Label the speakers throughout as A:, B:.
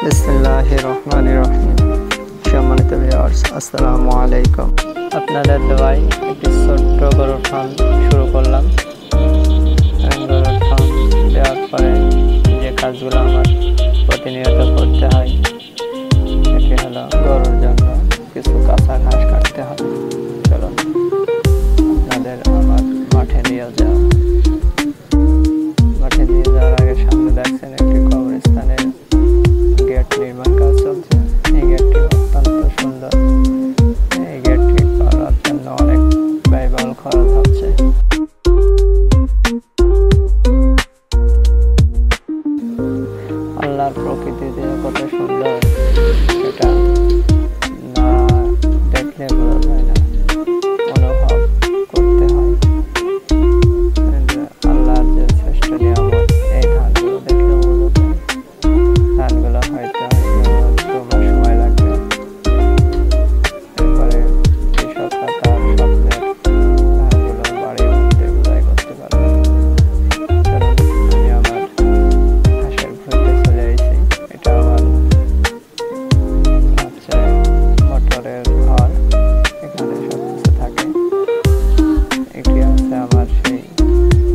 A: বিসমিল্লাহির রহমানির রহিম। সম্মানিত ভিউয়ার্স, আসসালামু আলাইকুম। আপনাদের দোয়ায় একটি ছোট্ট গরুর ফার্ম শুরু করলাম। গরুর ফার্ম দেওয়ার পরে যে কাজগুলো আমার প্রতিনিয়ত করতে হয় সেটি হলো গরুর জন্য কিছু কাঁচা ঘাস কাটতে হবে। চলুন আপনাদের আমার মাঠে নিয়ে যাওয়া। মাঠে নিয়ে যাওয়ার আগে সামনে দেখছেন একটি কবরস্থানের গেট নির্মাণ কাজ চলছে। এই গেটটি অত্যন্ত সুন্দর। এই গেটটি করার জন্য অনেক ব্যয়বহুল খরচ হচ্ছে। আল্লাহর প্রকৃতি যে কত সুন্দর সেটা না দেখলে বোঝা যায় না, অনুভব করতে হয়। আল্লাহর যে শ্রেষ্ঠ নিয়ামত, এই ধানগুলো দেখলেও বোঝা যায়। ধানগুলো হয়তো 2 মাস সময় লাগবে, এরপরে কৃষকরা তার স্বপ্নের ধানগুলো বাড়ি উঠতে বোঝাই করতে পারবে। আমি আমার ঘাসের ভুঁইতে চলে এসেছি। এটা আমার হচ্ছে মোটরের ঘর, এখানে সব কিছু থাকে। এটি হচ্ছে আমার সেই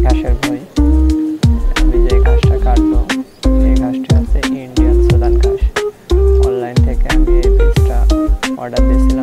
A: ঘাসের ভুঁই। আমি যে ঘাসটা কাটবো এই ঘাসটা হচ্ছে ইন্ডিয়ান সুদান ঘাস। অনলাইন থেকে আমি এই বীজটা অর্ডার দিয়েছিলাম।